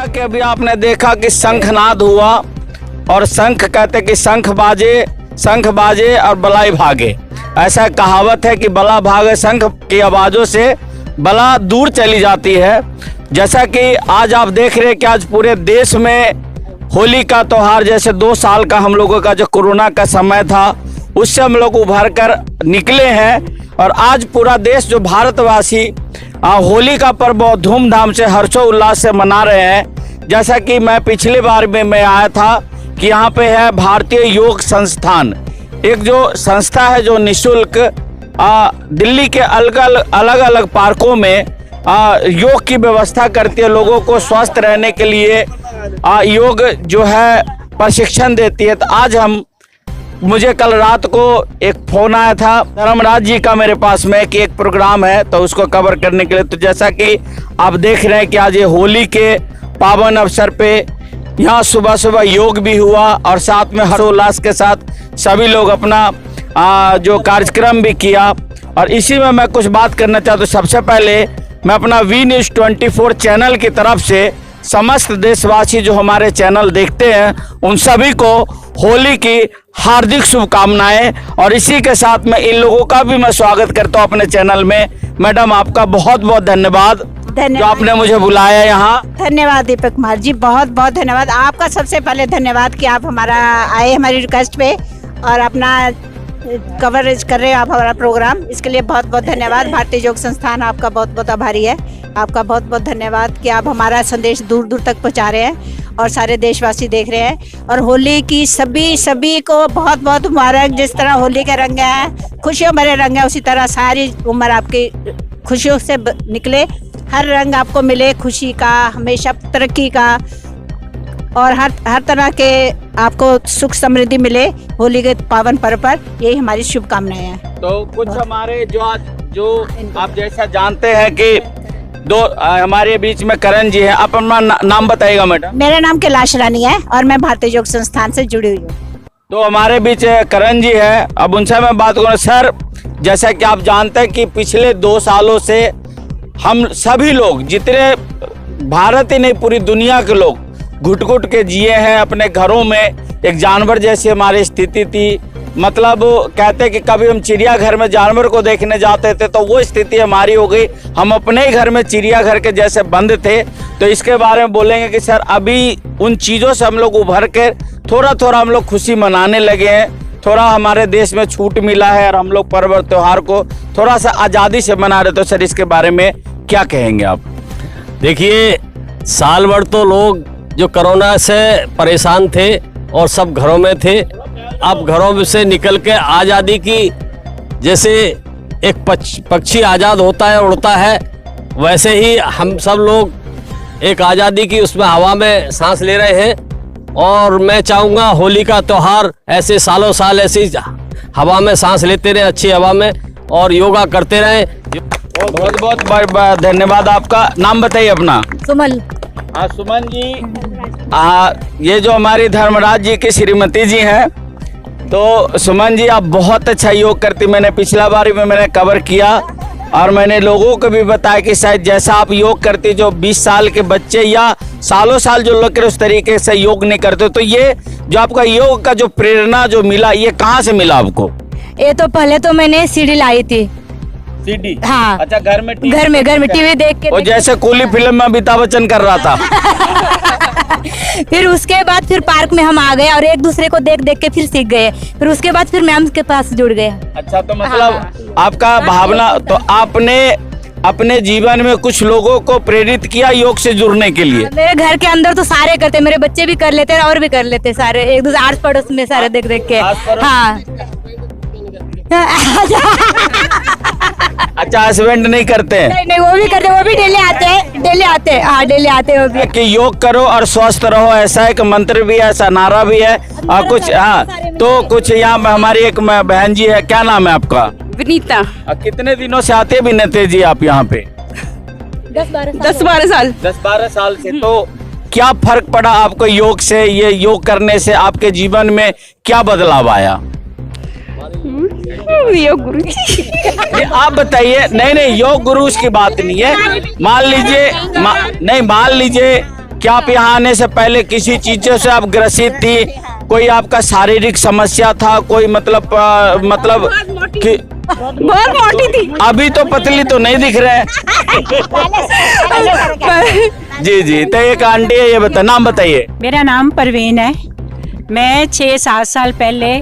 जैसा कि अभी आपने देखा कि शंखनाद हुआ और शंख कहते कि शंख बाजे और बलाई भागे। ऐसा कहावत है कि बला भागे, शंख की आवाज़ों से बला दूर चली जाती है। जैसा कि आज आप देख रहे हैं कि आज पूरे देश में होली का त्यौहार, जैसे 2 साल का हम लोगों का जो कोरोना का समय था उससे हम लोग उभर कर निकले हैं और आज पूरा देश जो भारतवासी होली का पर्व बहुत धूमधाम से हर्षोल्लास से मना रहे हैं। जैसा कि मैं पिछली बार में मैं आया था कि यहाँ पे है भारतीय योग संस्थान, एक जो संस्था है जो निःशुल्क दिल्ली के अलग अलग पार्कों में योग की व्यवस्था करती है, लोगों को स्वस्थ रहने के लिए योग जो है प्रशिक्षण देती है। तो आज मुझे कल रात को एक फोन आया था धर्मराज जी का मेरे पास में कि एक प्रोग्राम है तो उसको कवर करने के लिए। तो जैसा कि आप देख रहे हैं कि आज ये होली के पावन अवसर पे यहाँ सुबह सुबह योग भी हुआ और साथ में हर्षोल्लास के साथ सभी लोग अपना जो कार्यक्रम भी किया। और इसी में मैं कुछ बात करना चाहता हूँ। सबसे पहले मैं अपना वी न्यूज़ 24 चैनल की तरफ से समस्त देशवासी जो हमारे चैनल देखते हैं उन सभी को होली की हार्दिक शुभकामनाएं। और इसी के साथ में इन लोगों का भी मैं स्वागत करता हूं अपने चैनल में। मैडम आपका बहुत बहुत धन्यवाद जो आपने मुझे बुलाया यहाँ। धन्यवाद दीपक कुमार जी, बहुत बहुत धन्यवाद आपका। सबसे पहले धन्यवाद कि आप हमारा आए हमारी रिक्वेस्ट पे और अपना कवरेज कर रहे हैं आप हमारा प्रोग्राम, इसके लिए बहुत बहुत धन्यवाद। भारतीय योग संस्थान आपका बहुत बहुत आभारी है। आपका बहुत बहुत धन्यवाद कि आप हमारा संदेश दूर दूर तक पहुंचा रहे हैं और सारे देशवासी देख रहे हैं। और होली की सभी को बहुत बहुत मुबारक। जिस तरह होली के रंग हैं, खुशियों भरे रंग हैं, उसी तरह सारी उम्र आपकी खुशियों से निकले। हर रंग आपको मिले खुशी का, हमेशा तरक्की का और हर तरह के आपको सुख समृद्धि मिले होली के पावन पर्व पर। यही हमारी शुभकामनाएं हैं। तो कुछ हमारे जो आप जैसा जानते हैं कि हमारे बीच में करण जी है। आप अपना नाम बताइएगा मैडम। मेरा नाम कैलाश रानी है और मैं भारतीय योग संस्थान से जुड़ी हुई हूँ। तो हमारे बीच करण जी है, अब उनसे मैं बात करूँ। सर, जैसा कि आप जानते हैं कि पिछले 2 सालों से हम सभी लोग, जितने भारत ही नहीं पूरी दुनिया के लोग घुट घुट के जिए हैं अपने घरों में। एक जानवर जैसी हमारी स्थिति थी। मतलब कहते कि कभी हम चिड़ियाघर में जानवर को देखने जाते थे तो वो स्थिति हमारी हो गई। हम अपने ही घर में चिड़ियाघर के जैसे बंद थे। तो इसके बारे में बोलेंगे कि सर अभी उन चीज़ों से हम लोग उभर कर थोड़ा हम लोग खुशी मनाने लगे हैं। थोड़ा हमारे देश में छूट मिला है और हम लोग पर्व त्योहार को थोड़ा सा आज़ादी से मना रहे। तो सर इसके बारे में क्या कहेंगे आप? देखिए, साल भर तो लोग जो कोरोना से परेशान थे और सब घरों में थे। अब घरों से निकल के आज़ादी की, जैसे एक पक्षी आज़ाद होता है, उड़ता है, वैसे ही हम सब लोग एक आज़ादी की उसमें हवा में सांस ले रहे हैं। और मैं चाहूँगा होली का त्यौहार ऐसे सालों साल ऐसी हवा में सांस लेते रहें, अच्छी हवा में, और योगा करते रहें। बहुत बहुत धन्यवाद। आपका नाम बताइए अपना। सुमन। हाँ सुमन जी, ये जो हमारी धर्मराज जी की श्रीमती जी हैं, तो सुमन जी आप बहुत अच्छा योग करती। मैंने पिछला बार में मैंने कवर किया और मैंने लोगों को भी बताया कि शायद जैसा आप योग करती, जो 20 साल के बच्चे या सालों साल जो लोग उस तरीके से योग नहीं करते। तो ये जो आपका योग का जो प्रेरणा जो मिला, ये कहाँ से मिला आपको? ये तो पहले तो मैंने सीडी लाई थी। सीडी? हाँ। अच्छा, घर में टीवी देख के। और जैसे कूली फिल्म में अमिताभ बच्चन कर रहा था। फिर उसके बाद फिर पार्क में हम आ गए और एक दूसरे को देख देख के फिर सीख गए। फिर उसके बाद फिर मैम के पास जुड़ गए। अच्छा, तो मतलब आपका भावना, तो आपने अपने जीवन में कुछ लोगों को प्रेरित किया योग से जुड़ने के लिए? मेरे घर के अंदर तो सारे करते, मेरे बच्चे भी कर लेते और भी कर लेते सारे, एक दूसरे आस पड़ोस में सारे देख देख के। हाँ। अच्छा, हस्बैंड नहीं करते हैं? नहीं, वो भी करते, वो भी डेली आते हैं। हाँ, डेली आते हैं वो भी। कि योग करो और स्वस्थ रहो, ऐसा एक मंत्र भी है, ऐसा नारा भी है। और कुछ तो कुछ यहाँ हमारी एक बहन जी है, क्या नाम है आपका? विनीता। कितने दिनों से आते हैं विनीता जी आप यहाँ पे? 10-12 साल। 10-12 साल से। तो क्या फर्क पड़ा आपको योग से? ये योग करने से आपके जीवन में क्या बदलाव आया? योग गुरु आप बताइए। नहीं, योग गुरु की बात नहीं है। मान लीजिए क्या आप यहाँ आने से पहले किसी चीजों से आप ग्रसित थी? कोई आपका शारीरिक समस्या था? कोई मतलब कि बहुत मोटी थी। अभी तो पतली तो नहीं दिख रहे हैं। जी जी, तो एक आंटी है, ये बता, नाम बताइए। मेरा नाम परवीन है। मैं 6-7 साल पहले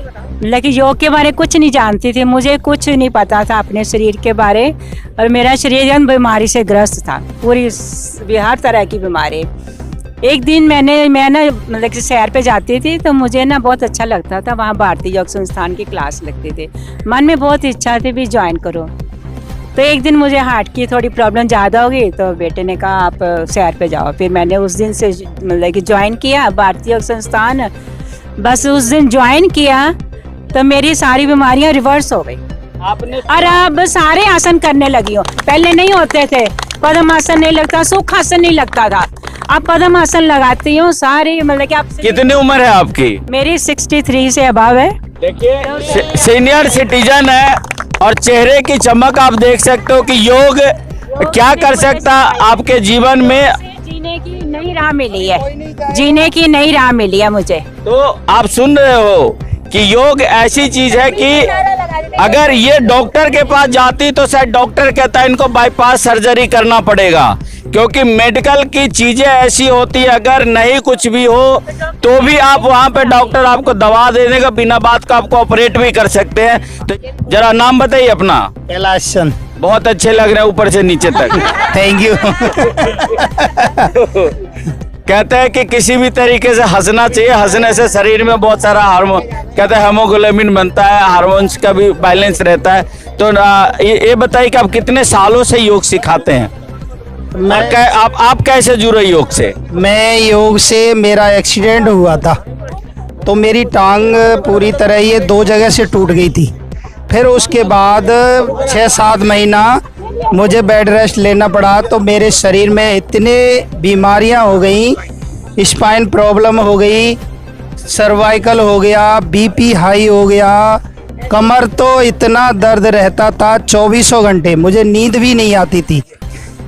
लेकिन योग के बारे कुछ नहीं जानती थी, मुझे कुछ नहीं पता था अपने शरीर के बारे, और मेरा शरीर बीमारी से ग्रस्त था, पूरी हर तरह की बीमारी। एक दिन मैं ना मतलब कि सैर पे जाती थी, तो मुझे ना बहुत अच्छा लगता था, वहाँ भारतीय योग संस्थान की क्लास लगती थी, मन में बहुत इच्छा थी भी ज्वाइन करो। तो एक दिन मुझे हार्ट की थोड़ी प्रॉब्लम ज़्यादा हो गई, तो बेटे ने कहा आप सैर पे जाओ। फिर मैंने उस दिन से मतलब कि ज्वाइन किया भारतीय योग संस्थान। बस उस दिन ज्वाइन किया तो मेरी सारी बीमारियां रिवर्स हो गई आपने और अब सारे आसन करने लगी हूँ। पहले नहीं होते थे, पद्म आसन नहीं लगता, सुखासन नहीं लगता था, अब पद्म आसन लगाती हूँ सारी। मतलब कि आप कितनी उम्र है आपकी? मेरी 63 से अभाव है। देखिए सीनियर सिटीजन है और चेहरे की चमक आप देख सकते हो कि योग क्या कर सकता आपके जीवन में। जीने की नई राह मिली है, जीने की नई राह मिली है मुझे। तो आप सुन रहे हो कि योग ऐसी चीज है कि अगर ये डॉक्टर के पास जाती तो शायद डॉक्टर कहता है इनको बाईपास सर्जरी करना पड़ेगा, क्योंकि मेडिकल की चीजें ऐसी होती है, अगर नहीं कुछ भी हो तो भी आप वहाँ पे डॉक्टर आपको दवा दे देगा, बिना बात का आपको ऑपरेट भी कर सकते हैं। तो जरा नाम बताइए अपना। कैलाश चंद। बहुत अच्छे लग रहे हैं ऊपर से नीचे तक। Thank you. कहते हैं कि किसी भी तरीके से हंसना चाहिए, हंसने से शरीर में बहुत सारा हार्मोन, कहते हैं हेमोग्लोबिन बनता है, हार्मोन्स का भी बैलेंस रहता है। तो ये बताइए कि आप कितने सालों से योग सिखाते हैं? आप कैसे जुड़े योग से? मैं योग से, मेरा एक्सीडेंट हुआ था तो मेरी टांग पूरी तरह ये 2 जगह से टूट गई थी। फिर उसके बाद 6-7 महीना मुझे बेड रेस्ट लेना पड़ा, तो मेरे शरीर में इतने बीमारियां हो गई, स्पाइन प्रॉब्लम हो गई, सर्वाइकल हो गया, बीपी हाई हो गया, कमर तो इतना दर्द रहता था 24 घंटे, मुझे नींद भी नहीं आती थी।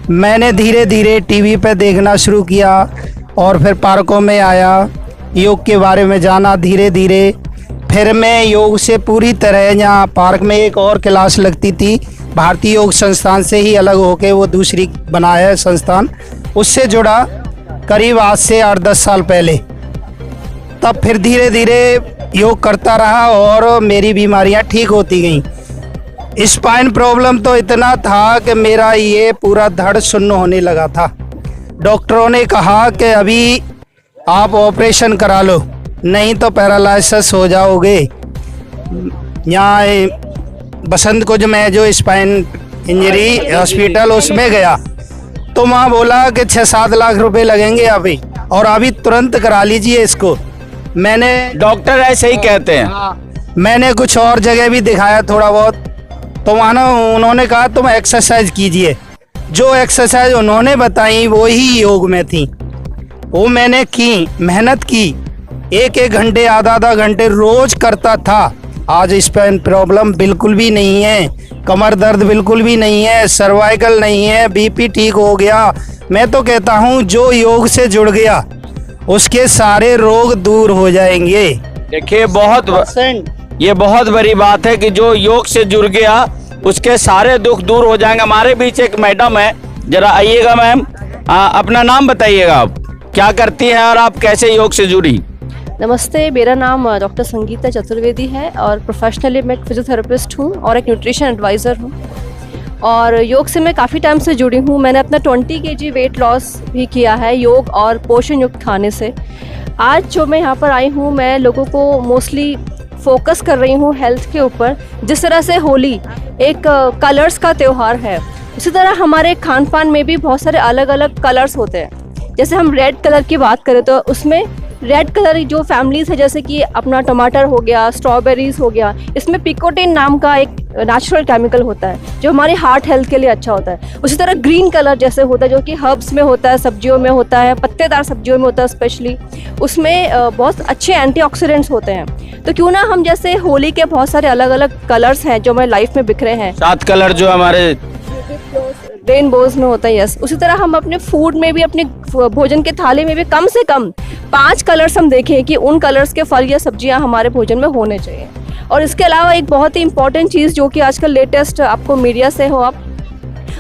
मैंने धीरे धीरे टीवी पे देखना शुरू किया और फिर पार्कों में आया, योग के बारे में जाना धीरे धीरे। फिर मैं योग से पूरी तरह, यहाँ पार्क में एक और क्लास लगती थी भारतीय योग संस्थान से ही अलग होके, वो दूसरी बनाया है संस्थान, उससे जुड़ा करीब आज से 8-10 साल पहले। तब फिर धीरे धीरे योग करता रहा और मेरी बीमारियां ठीक होती गईं। स्पाइन प्रॉब्लम तो इतना था कि मेरा ये पूरा धड़ शून्य होने लगा था। डॉक्टरों ने कहा कि अभी आप ऑपरेशन करा लो, नहीं तो पैरालिसिस हो जाओगे। यहाँ बसंत कुंज में जो स्पाइन इंजरी हॉस्पिटल, उसमें गया तो वहाँ बोला कि 6-7 लाख रुपए लगेंगे अभी, और अभी तुरंत करा लीजिए इसको। मैंने, डॉक्टर ऐसे ही कहते हैं। मैंने कुछ और जगह भी दिखाया थोड़ा बहुत, तो वहाँ ना उन्होंने कहा तुम एक्सरसाइज कीजिए। जो एक्सरसाइज उन्होंने बताई वो ही योग में थी, वो मैंने की, मेहनत की, 1-1 घंटे, आधा घंटे रोज करता था। आज स्पाइन प्रॉब्लम बिल्कुल भी नहीं है, कमर दर्द बिल्कुल भी नहीं है, सर्वाइकल नहीं है, बीपी ठीक हो गया। मैं तो कहता हूँ जो योग से जुड़ गया उसके सारे रोग दूर हो जाएंगे। देखिए ये बहुत बड़ी बात है कि जो योग से जुड़ गया उसके सारे दुख दूर हो जाएंगे। हमारे बीच एक मैडम है, जरा आइएगा मैम, अपना नाम बताइएगा, आप क्या करती हैं और आप कैसे योग से जुड़ी? नमस्ते, मेरा नाम डॉक्टर संगीता चतुर्वेदी है और प्रोफेशनली मैं एक फिजियोथेरेपिस्ट हूँ और एक न्यूट्रिशन एडवाइज़र हूँ। और योग से मैं काफ़ी टाइम से जुड़ी हूँ। मैंने अपना 20 kg वेट लॉस भी किया है योग और पोषण युक्त खाने से। आज जो मैं यहाँ पर आई हूँ, मैं लोगों को मोस्टली फोकस कर रही हूँ हेल्थ के ऊपर। जिस तरह से होली एक कलर्स का त्यौहार है, उसी तरह हमारे खान पान में भी बहुत सारे अलग अलग कलर्स होते हैं। जैसे हम रेड कलर की बात करें तो उसमें रेड कलर जो फैमिलीज है, जैसे कि अपना टमाटर हो गया, स्ट्रॉबेरीज हो गया, इसमें पिकोटिन नाम का एक नेचुरल केमिकल होता है जो हमारे हार्ट हेल्थ के लिए अच्छा होता है। उसी तरह ग्रीन कलर जैसे होता है जो कि हर्ब्स में होता है, सब्जियों में होता है, पत्तेदार सब्जियों में होता है स्पेशली, उसमें बहुत अच्छे एंटीऑक्सीडेंट्स होते हैं। तो क्यों ना हम, जैसे होली के बहुत सारे अलग अलग कलर्स हैं जो हमारे लाइफ में बिखरे हैं, 7 कलर जो हमारे रेनबोज में होता है, यस। उसी तरह हम अपने फूड में भी, अपने भोजन के थाली में भी कम से कम 5 कलर्स हम देखें कि उन कलर्स के फल या सब्जियां हमारे भोजन में होने चाहिए। और इसके अलावा एक बहुत ही इंपॉर्टेंट चीज़ जो कि आजकल लेटेस्ट आपको मीडिया से हो,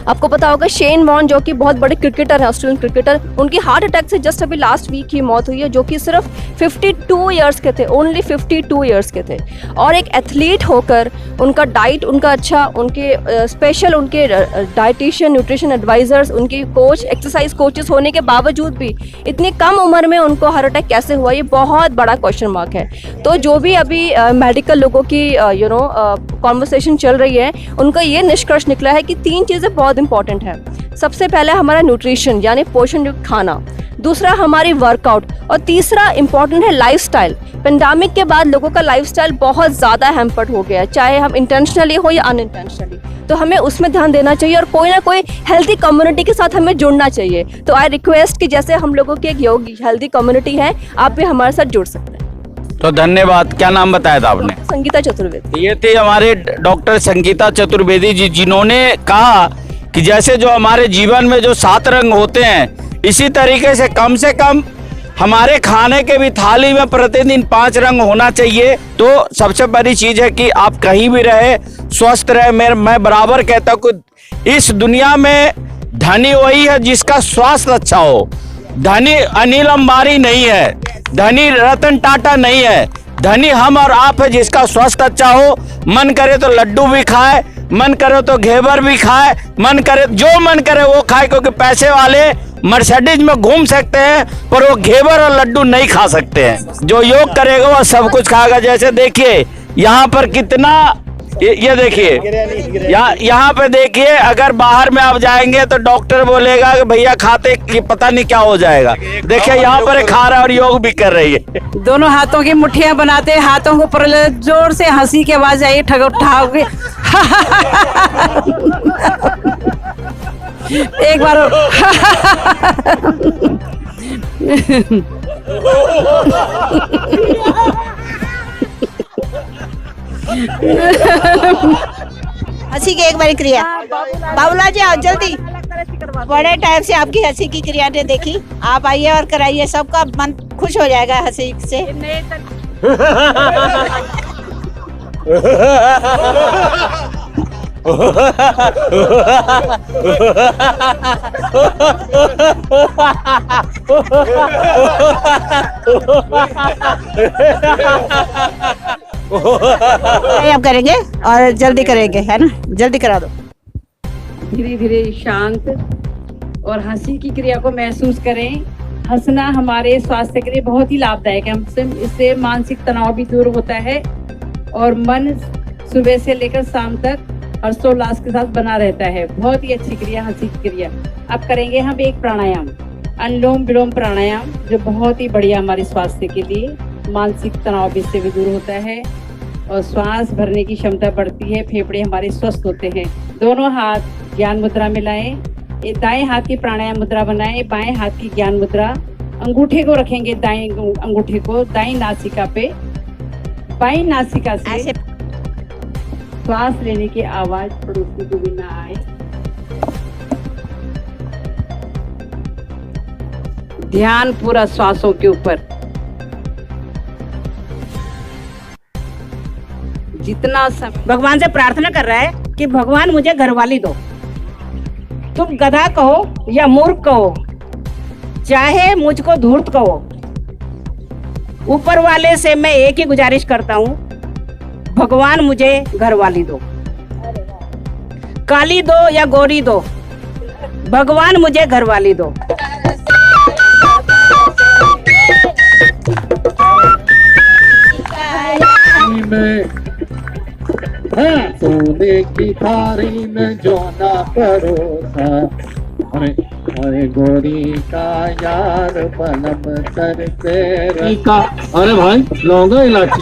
आपको पता होगा, शेन वॉर्न जो कि बहुत बड़े क्रिकेटर हैं, ऑस्ट्रेलियन क्रिकेटर, उनकी हार्ट अटैक से जस्ट अभी लास्ट वीक ही मौत हुई है, जो कि सिर्फ 52 इयर्स के थे, ओनली 52 इयर्स के थे। और एक एथलीट होकर उनका डाइट, उनका अच्छा, उनके स्पेशल उनके डाइटिशियन, न्यूट्रिशन एडवाइजर्स, उनके कोच, एक्सरसाइज कोचेस होने के बावजूद भी इतनी कम उम्र में उनको हार्ट अटैक कैसे हुआ, ये बहुत बड़ा क्वेश्चन मार्क है। तो जो भी अभी मेडिकल लोगों की कॉन्वर्सेशन चल रही है, उनका ये निष्कर्ष निकला है कि 3 चीज़ें बहुत इंपॉर्टेंट है। सबसे पहले हमारा न्यूट्रिशन यानी पोषण युक्त खाना, दूसरा हमारी वर्कआउट, और तीसरा इंपॉर्टेंट है लाइफस्टाइल। पेंडेमिक के बाद लोगों का लाइफस्टाइल बहुत ज़्यादा हैम्पर्ड हो गया है, चाहे हम इंटेंशनली हो या अनइंटेंशनली, तो हमें उसमें ध्यान देना चाहिए और कोई ना कोई हेल्दी कम्युनिटी के साथ हमें जुड़ना चाहिए। तो आई रिक्वेस्ट कि जैसे हम लोगों की एक योग हेल्दी कम्युनिटी है, आप भी हमारे साथ जुड़ सकते हैं। तो धन्यवाद। क्या नाम बताया था आपने? संगीता चतुर्वेदी। ये थे हमारे डॉक्टर संगीता चतुर्वेदी जी, जिन्होंने कहा कि जैसे जो हमारे जीवन में जो 7 रंग होते हैं, इसी तरीके से कम हमारे खाने के भी थाली में प्रतिदिन 5 रंग होना चाहिए। तो सबसे बड़ी चीज है कि आप कहीं भी रहे, स्वस्थ रहे। मैं बराबर कहता हूँ कि इस दुनिया में धनी वही है जिसका स्वास्थ्य अच्छा हो। धनी अनिल अंबानी नहीं है, धनी रतन टाटा नहीं है, धनी हम और आप है जिसका स्वास्थ्य अच्छा हो। मन करे तो लड्डू भी खाए, मन करे तो घेवर भी खाए, मन करे जो मन करे वो खाए, क्योंकि पैसे वाले मर्सिडीज में घूम सकते हैं पर वो घेवर और लड्डू नहीं खा सकते हैं। जो योग करेगा वो सब कुछ खाएगा। जैसे देखिए यहाँ पर कितना, ये देखिए यहाँ पे देखिए, अगर बाहर में आप जाएंगे तो डॉक्टर बोलेगा कि भैया खाते कि पता नहीं क्या हो जाएगा। देखिए यहाँ पर खा रहा है और योग भी कर रही है। दोनों हाथों की मुट्ठियां बनाते हैं, हाथों को ऊपर ले, जोर से हंसी की आवाज आई, ठग उठाओगे। एक बार हंसी की एक बार क्रिया। बाबूला जी आओ जल्दी, बड़े टाइम से आपकी हंसी की क्रिया ने देखी, आप आइए और कराइए, सबका मन खुश हो जाएगा हंसी से। आप करेंगे और जल्दी करेंगे, है ना? जल्दी करा दो। धीरे धीरे शांत और हंसी की क्रिया को महसूस करें। हंसना हमारे स्वास्थ्य के लिए बहुत ही लाभदायक है। इससे मानसिक तनाव भी दूर होता है और मन सुबह से लेकर शाम तक हर्षोल्लास के साथ बना रहता है। बहुत ही अच्छी क्रिया हंसी की क्रिया। अब करेंगे हम एक प्राणायाम, अनुलोम विलोम प्राणायाम, जो बहुत ही बढ़िया हमारे स्वास्थ्य के लिए, मानसिक तनाव भी इससे भी दूर होता है और श्वास भरने की क्षमता बढ़ती है, फेफड़े हमारे स्वस्थ होते हैं। दोनों हाथ ज्ञान मुद्रा में लाएं, दाएं हाथ की प्राणायाम मुद्रा बनाएं, बाएं हाथ की ज्ञान मुद्रा। अंगूठे को रखेंगे, दाएं अंगूठे को दाएं नासिका पे, बाएं नासिका से श्वास लेने की आवाज पड़ोसी को भी ना आए। ध्यान पूरा श्वासों के ऊपर। जितना भगवान से प्रार्थना कर रहा है कि भगवान मुझे घरवाली दो। तुम गधा कहो या मूर्ख कहो, चाहे मुझको धूर्त कहो, ऊपर वाले से मैं एक ही गुजारिश करता हूँ, भगवान मुझे घरवाली दो। काली दो या गोरी दो, भगवान मुझे घरवाली दो। सोने की थारी में जो ना परोसा, अरे गोरी का यार पलम सर पे का। अरे भाई लौंगा इलायची,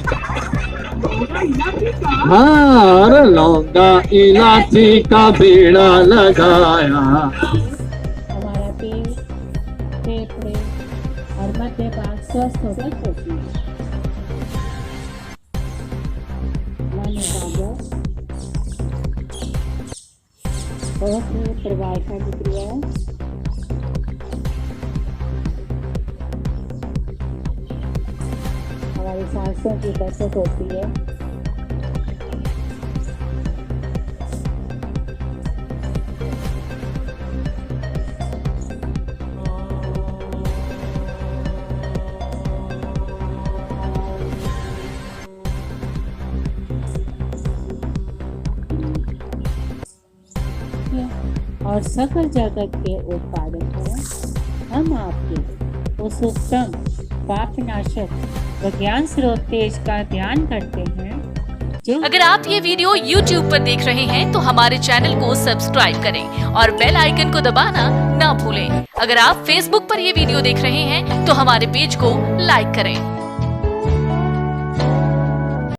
हाँ अरे लौंगा इलायची का बीड़ा लगाया। हमारा पेट, फेफड़े और मध्य भाग स्वस्थ होकर बहुत ही प्रभावशाली क्रिया है। हमारी सांसों की बचत होती है। और सकल जगत के उत्पादक हैं। हम आपके उस उत्तम पापनाशक विज्ञान स्रोत तेज का ध्यान करते हैं जो। अगर आप ये वीडियो YouTube पर देख रहे हैं तो हमारे चैनल को सब्सक्राइब करें और बेल आइकन को दबाना ना भूलें। अगर आप Facebook पर ये वीडियो देख रहे हैं तो हमारे पेज को लाइक करें।